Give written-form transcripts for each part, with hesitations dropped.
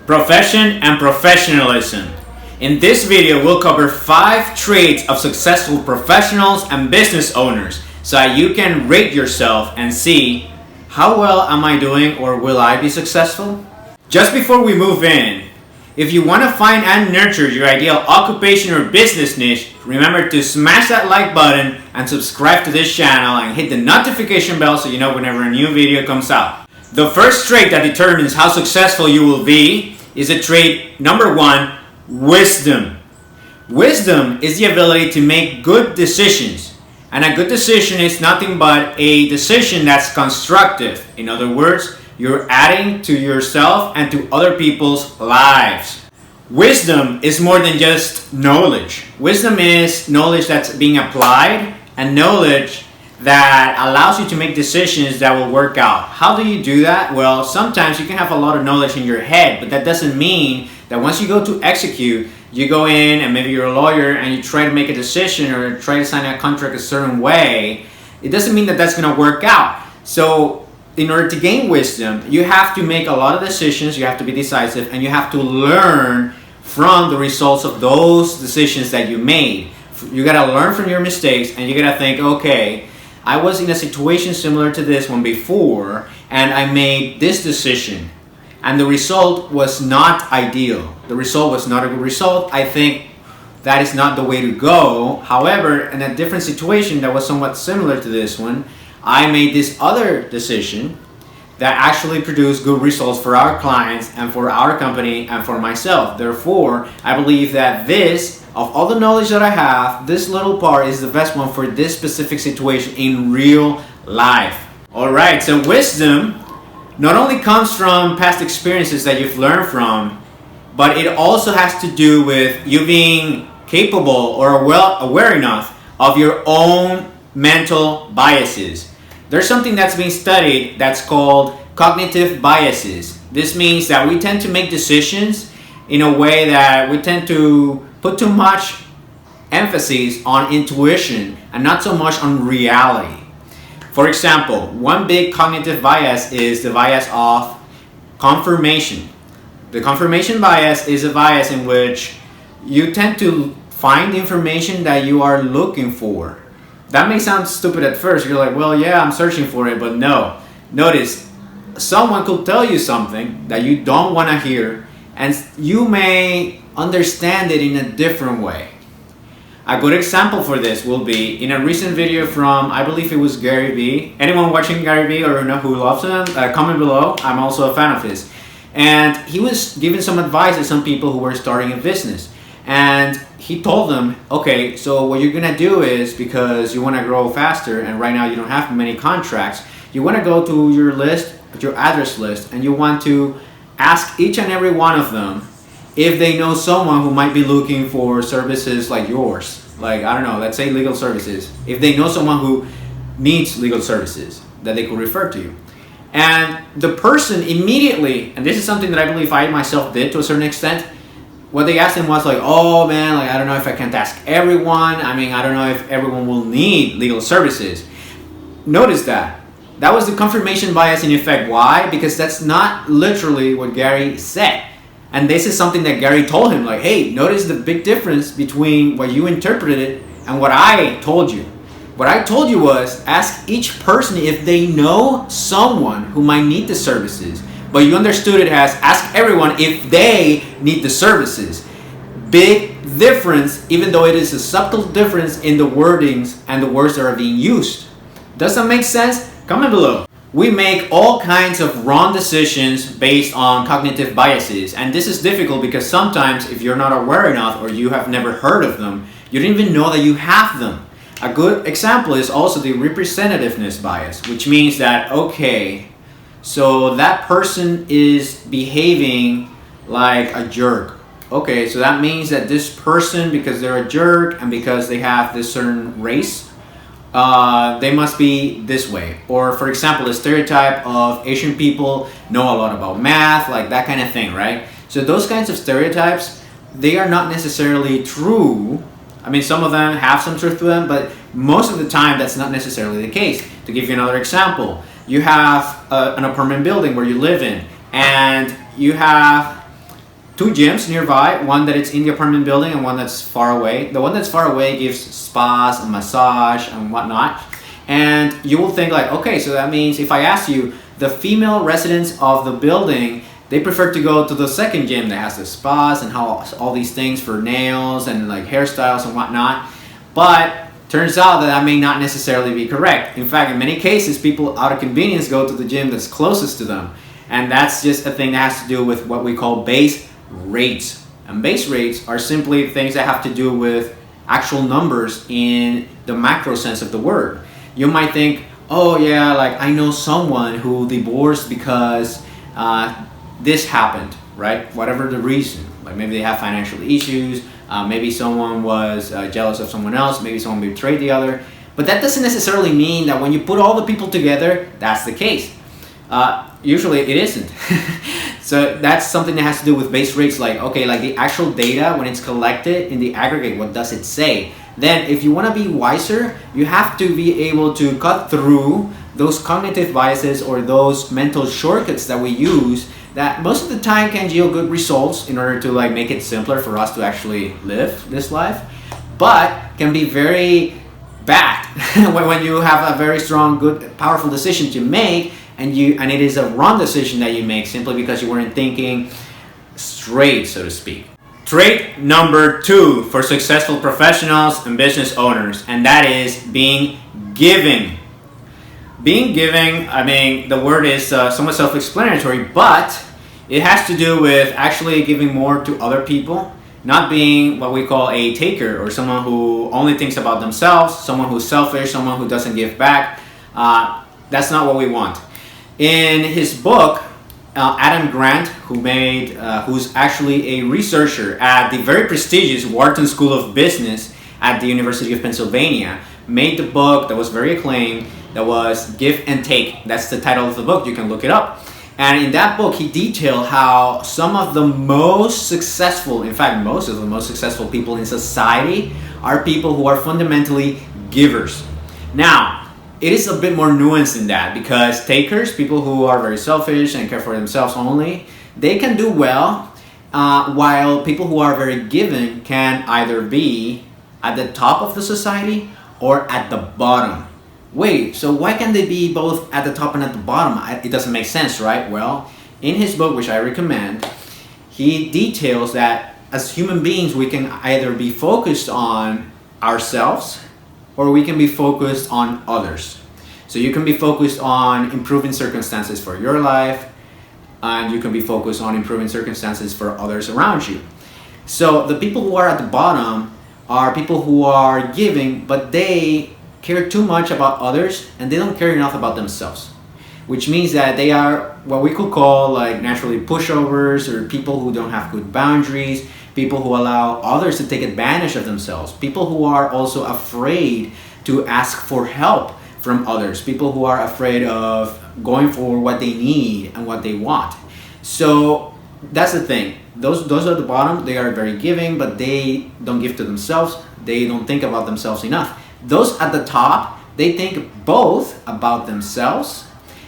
Profession and professionalism. In this video, we'll cover 5 traits of successful professionals and business owners so that you can rate yourself and see how well am I doing or will I be successful? Just before we move in, if you want to find and nurture your ideal occupation or business niche, remember to smash that like button and subscribe to this channel and hit the notification bell so you know whenever a new video comes out. The first trait that determines how successful you will be is a trait number 1, wisdom. Wisdom is the ability to make good decisions. And a good decision is nothing but a decision that's constructive. In other words, you're adding to yourself and to other people's lives. Wisdom is more than just knowledge. Wisdom is knowledge that's being applied and knowledge that allows you to make decisions that will work out. How do you do that? Well, sometimes you can have a lot of knowledge in your head, but that doesn't mean that once you go to execute, you go in and maybe you're a lawyer and you try to make a decision or try to sign a contract a certain way. It doesn't mean that that's going to work out. So in order to gain wisdom, you have to make a lot of decisions, you have to be decisive, and you have to learn from the results of those decisions that you made. You got to learn from your mistakes and you got to think, okay, I was in a situation similar to this one before and I made this decision and the result was not ideal. The result was not a good result. I think that is not the way to go. However, in a different situation that was somewhat similar to this one, I made this other decision that actually produced good results for our clients and for our company and for myself. Therefore, I believe that this, of all the knowledge that I have, this little part is the best one for this specific situation in real life. Alright, so wisdom not only comes from past experiences that you've learned from, but it also has to do with you being capable or aware enough of your own mental biases. There's something that's being studied that's called cognitive biases. This means that we tend to make decisions in a way that we tend to put too much emphasis on intuition and not so much on reality. For example, one big cognitive bias is the bias of confirmation. The confirmation bias is a bias in which you tend to find information that you are looking for. That may sound stupid at first. You're like, well, yeah, I'm searching for it, but no. Notice, someone could tell you something that you don't want to hear, and you may understand it in a different way. A good example for this will be in a recent video from, I believe it was Gary Vee. Anyone watching Gary Vee or know who loves him, comment below. I'm also a fan of his. And he was giving some advice to some people who were starting a business. And he told them, okay, so what you're gonna do is, because you wanna grow faster and right now you don't have many contracts, you wanna go to your list, your address list, and you want to ask each and every one of them if they know someone who might be looking for services like yours. Like, I don't know, let's say legal services. If they know someone who needs legal services that they could refer to you. And the person immediately, and this is something that I believe I myself did to a certain extent, what they asked him was like, oh man, like I don't know if I can ask everyone. I mean, I don't know if everyone will need legal services. Notice that. That was the confirmation bias in effect. Why? Because that's not literally what Gary said. And this is something that Gary told him, like, hey, notice the big difference between what you interpreted and what I told you. What I told you was ask each person if they know someone who might need the services. But you understood it as ask everyone if they need the services. Big difference, even though it is a subtle difference in the wordings and the words that are being used. Does that make sense? Comment below. We make all kinds of wrong decisions based on cognitive biases. And this is difficult because sometimes if you're not aware enough or you have never heard of them, you don't even know that you have them. A good example is also the representativeness bias, which means that, okay, so that person is behaving like a jerk. Okay, so that means that this person, because they're a jerk and because they have this certain race, they must be this way. Or for example, the stereotype of Asian people know a lot about math, like that kind of thing, right? So those kinds of stereotypes, they are not necessarily true. I mean, some of them have some truth to them, but most of the time that's not necessarily the case. To give you another example, you have an apartment building where you live in, and you have two gyms nearby, one that is in the apartment building and one that's far away. The one that's far away gives spas and massage and whatnot. And you will think like, okay, so that means if I ask you, the female residents of the building, they prefer to go to the second gym that has the spas and how all these things for nails and like hairstyles and whatnot. But turns out that may not necessarily be correct. In fact, in many cases, people out of convenience go to the gym that's closest to them. And that's just a thing that has to do with what we call base rates. And base rates are simply things that have to do with actual numbers in the macro sense of the word. You might think, oh yeah, like I know someone who divorced because this happened, right? Whatever the reason. Like maybe they have financial issues, maybe someone was jealous of someone else, maybe someone betrayed the other. But that doesn't necessarily mean that when you put all the people together, that's the case. Usually it isn't. So that's something that has to do with base rates, like, okay, like the actual data, when it's collected in the aggregate, what does it say? Then if you want to be wiser, you have to be able to cut through those cognitive biases or those mental shortcuts that we use that most of the time can yield good results in order to like make it simpler for us to actually live this life, but can be very bad when you have a very strong, good, powerful decision to make and it is a wrong decision that you make simply because you weren't thinking straight, so to speak. Trait number 2 for successful professionals and business owners, and that is being giving. Being giving, I mean, the word is somewhat self-explanatory, but it has to do with actually giving more to other people, not being what we call a taker or someone who only thinks about themselves, someone who's selfish, someone who doesn't give back. That's not what we want. In his book, Adam Grant, who's actually a researcher at the very prestigious Wharton School of Business at the University of Pennsylvania, made the book that was very acclaimed, that was Give and Take. That's the title of the book. You can look it up. And in that book, he detailed how some of the most successful, in fact, most of the most successful people in society are people who are fundamentally givers. Now, it is a bit more nuanced than that, because takers, people who are very selfish and care for themselves only, they can do well, while people who are very giving can either be at the top of the society or at the bottom. Wait, so why can't they be both at the top and at the bottom? It doesn't make sense, right? Well, in his book, which I recommend, he details that as human beings, we can either be focused on ourselves or we can be focused on others. So you can be focused on improving circumstances for your life, and you can be focused on improving circumstances for others around you. So the people who are at the bottom are people who are giving, but they care too much about others and they don't care enough about themselves, which means that they are what we could call like naturally pushovers, or people who don't have good boundaries, people who allow others to take advantage of themselves, people who are also afraid to ask for help from others, people who are afraid of going for what they need and what they want. So that's the thing. Those are the bottom. They are very giving, but they don't give to themselves. They don't think about themselves enough. Those at the top, they think both about themselves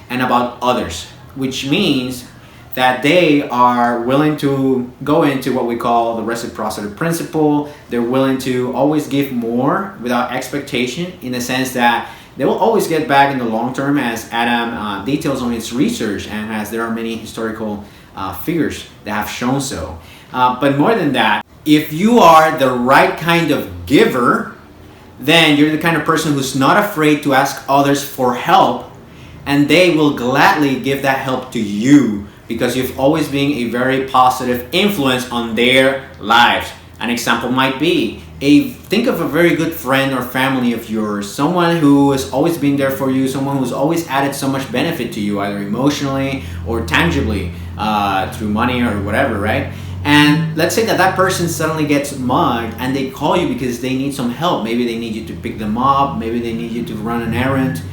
and about others, which means that they are willing to go into what we call the reciprocity principle. They're willing to always give more without expectation, in the sense that they will always get back in the long term, as Adam details on his research, and as there are many historical figures that have shown so. But more than that, if you are the right kind of giver, then you're the kind of person who's not afraid to ask others for help, and they will gladly give that help to you because you've always been a very positive influence on their lives. An example might be, think of a very good friend or family of yours, someone who has always been there for you, someone who's always added so much benefit to you, either emotionally or tangibly, through money or whatever, right? And let's say that that person suddenly gets mugged and they call you because they need some help. Maybe they need you to pick them up, maybe they need you to run an errand.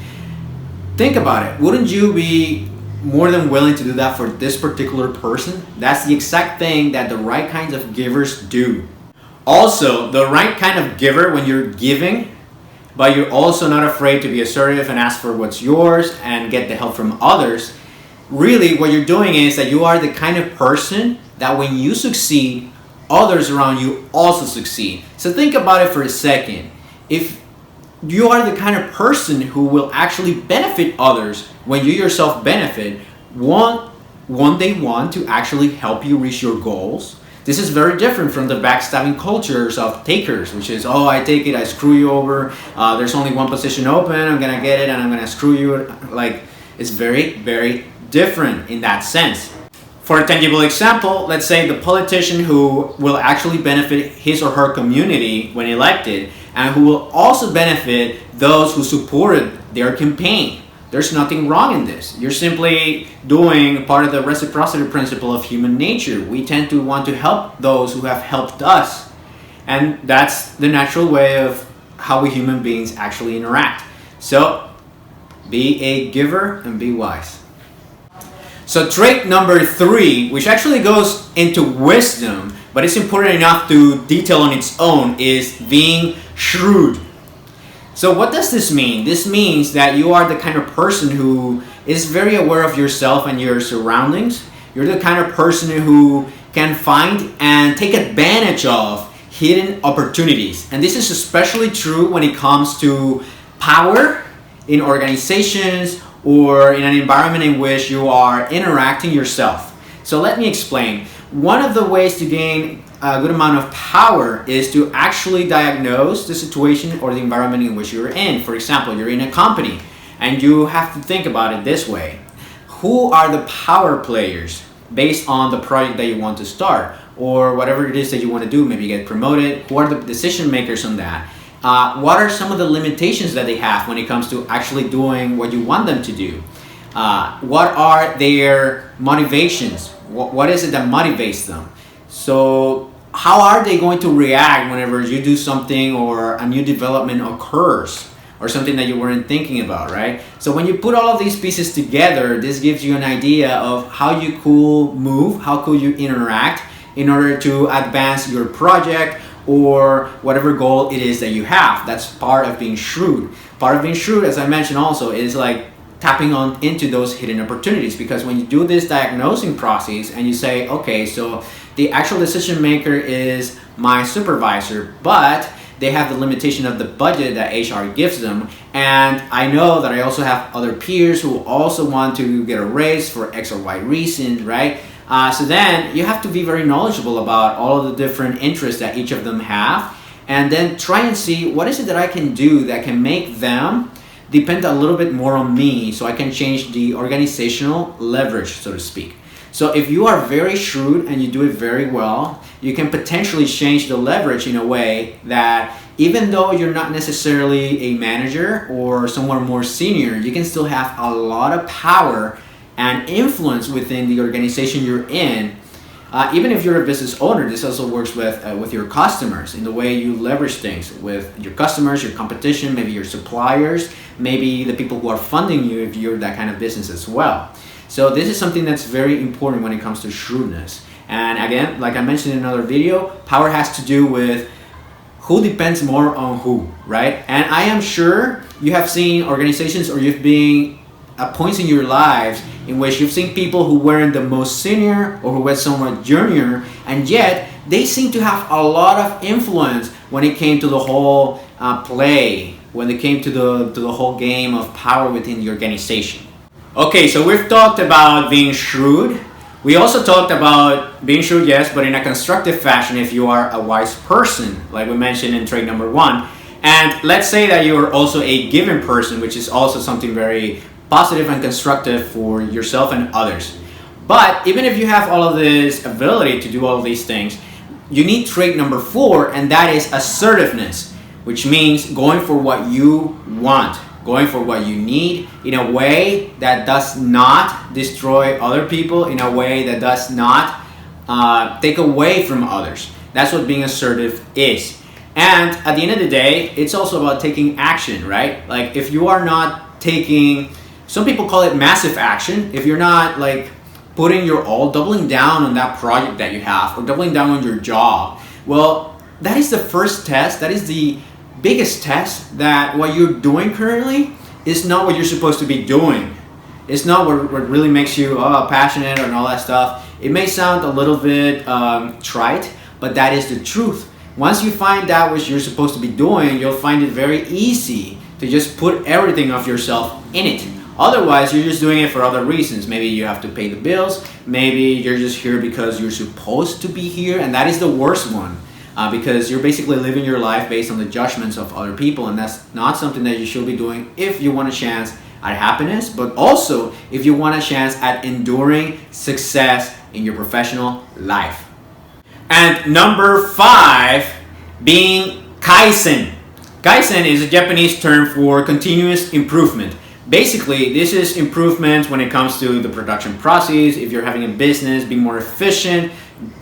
Think about it. Wouldn't you be more than willing to do that for this particular person? That's the exact thing that the right kinds of givers do. Also, the right kind of giver, when you're giving, but you're also not afraid to be assertive and ask for what's yours and get the help from others, really what you're doing is that you are the kind of person that when you succeed, others around you also succeed. So think about it for a second. If you are the kind of person who will actually benefit others when you yourself benefit, won't they want to actually help you reach your goals? This is very different from the backstabbing cultures of takers, which is, oh, I take it, I screw you over, there's only one position open, I'm gonna get it and I'm gonna screw you. Like, it's very, very different in that sense. For a tangible example, let's say the politician who will actually benefit his or her community when elected, and who will also benefit those who supported their campaign. There's nothing wrong in this. You're simply doing part of the reciprocity principle of human nature. We tend to want to help those who have helped us. And that's the natural way of how we human beings actually interact. So, be a giver and be wise. So trait number 3, which actually goes into wisdom, but it's important enough to detail on its own, is being shrewd. So what does this mean? This means that you are the kind of person who is very aware of yourself and your surroundings. You're the kind of person who can find and take advantage of hidden opportunities. And this is especially true when it comes to power in organizations or in an environment in which you are interacting yourself. So let me explain. One of the ways to gain a good amount of power is to actually diagnose the situation or the environment in which you're in. For example, you're in a company and you have to think about it this way. Who are the power players based on the project that you want to start or whatever it is that you want to do? Maybe get promoted. Who are the decision makers on that? What are some of the limitations that they have when it comes to actually doing what you want them to do? What are their motivations? What is it that motivates them? So how are they going to react whenever you do something or a new development occurs or something that you weren't thinking about, right? So when you put all of these pieces together, this gives you an idea of how you could move, how could you interact in order to advance your project or whatever goal it is that you have. That's part of being shrewd. Part of being shrewd, as I mentioned also, is like tapping on into those hidden opportunities, because when you do this diagnosing process and you say, okay, so the actual decision maker is my supervisor, but they have the limitation of the budget that HR gives them, and I know that I also have other peers who also want to get a raise for X or Y reason, right? So then you have to be very knowledgeable about all of the different interests that each of them have, and then try and see what is it that I can do that can make them depend a little bit more on me, so I can change the organizational leverage, so to speak. So if you are very shrewd and you do it very well, you can potentially change the leverage in a way that even though you're not necessarily a manager or someone more senior, you can still have a lot of power and influence within the organization you're in. Even if you're a business owner, this also works with your customers in the way you leverage things with your customers, your competition, maybe your suppliers, maybe the people who are funding you if you're that kind of business as well. So this is something that's very important when it comes to shrewdness. And again, like I mentioned in another video, power has to do with who depends more on who, right? And I am sure you have seen organizations or you've been at points in your lives in which you've seen people who weren't the most senior or who were somewhat junior, and yet they seem to have a lot of influence when it came to the whole play, when it came to the whole game of power within the organization. Okay, so we've talked about being shrewd. We also talked about being shrewd, yes, but in a constructive fashion if you are a wise person, like we mentioned in trait number 1. And let's say that you are also a given person, which is also something very positive and constructive for yourself and others. But even if you have all of this ability to do all of these things, you need trait number 4, and that is assertiveness, which means going for what you want, going for what you need in a way that does not destroy other people, in a way that does not take away from others. That's what being assertive is. And at the end of the day, it's also about taking action, right? Like if you are not taking, some people call it massive action, if you're not like putting your all, doubling down on that project that you have, or doubling down on your job, well, that is the first test, that is the biggest test that what you're doing currently is not what you're supposed to be doing. It's not what really makes you passionate and all that stuff. It may sound a little bit trite, but that is the truth. Once you find out what you're supposed to be doing, you'll find it very easy to just put everything of yourself in it. Otherwise, you're just doing it for other reasons. Maybe you have to pay the bills. Maybe you're just here because you're supposed to be here. And that is the worst one, because you're basically living your life based on the judgments of other people. And that's not something that you should be doing if you want a chance at happiness, but also if you want a chance at enduring success in your professional life. And number 5, being Kaizen. Kaizen is a Japanese term for continuous improvement. Basically, this is improvements when it comes to the production process. If you're having a business, being more efficient,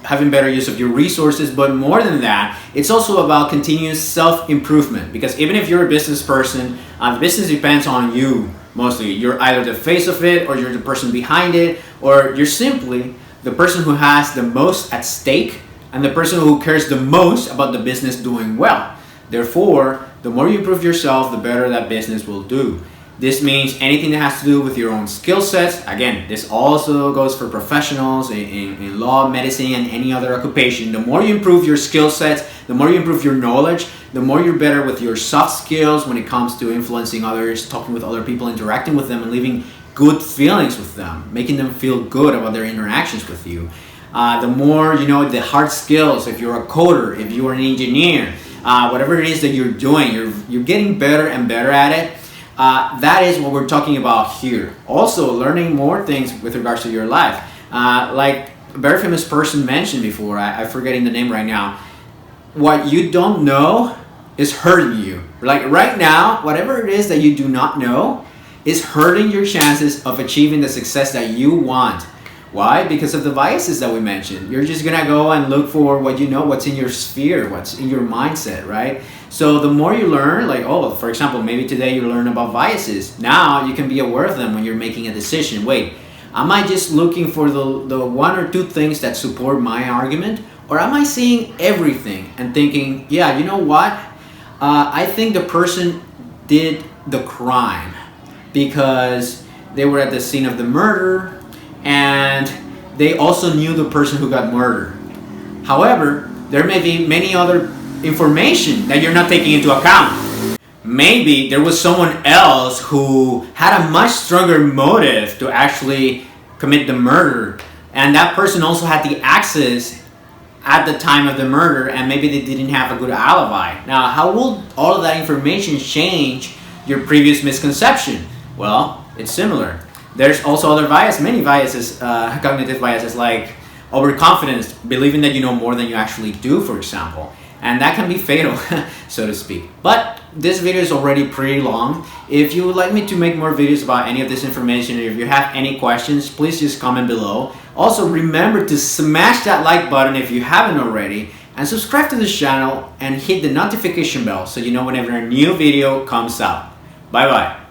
having better use of your resources. But more than that, it's also about continuous self-improvement. Because even if you're a business person, the business depends on you mostly. You're either the face of it, or you're the person behind it, or you're simply the person who has the most at stake and the person who cares the most about the business doing well. Therefore, the more you improve yourself, the better that business will do. This means anything that has to do with your own skill sets. Again, this also goes for professionals in law, medicine, and any other occupation. The more you improve your skill sets, the more you improve your knowledge, the more you're better with your soft skills when it comes to influencing others, talking with other people, interacting with them, and leaving good feelings with them, making them feel good about their interactions with you. The more you know the hard skills, if you're a coder, if you're an engineer, whatever it is that you're doing, you're getting better and better at it. That is what we're talking about here. Also, learning more things with regards to your life. Like a very famous person mentioned before, I'm forgetting the name right now. What you don't know is hurting you. Like right now, whatever it is that you do not know is hurting your chances of achieving the success that you want. Why? Because of the biases that we mentioned. You're just gonna go and look for what you know, what's in your sphere, what's in your mindset, right? So the more you learn, like, for example, maybe today you learn about biases. Now you can be aware of them when you're making a decision. Wait, am I just looking for the 1 or 2 things that support my argument? Or am I seeing everything and thinking, yeah, you know what? I think the person did the crime because they were at the scene of the murder, and they also knew the person who got murdered. However, there may be many other information that you're not taking into account. Maybe there was someone else who had a much stronger motive to actually commit the murder, and that person also had the access at the time of the murder, and maybe they didn't have a good alibi. Now, how will all of that information change your previous misconception? Well, it's similar. There's also other biases, many biases, cognitive biases, like overconfidence, believing that you know more than you actually do, for example. And that can be fatal, so to speak. But this video is already pretty long. If you would like me to make more videos about any of this information, or if you have any questions, please just comment below. Also, remember to smash that like button if you haven't already, and subscribe to this channel and hit the notification bell so you know whenever a new video comes out. Bye bye.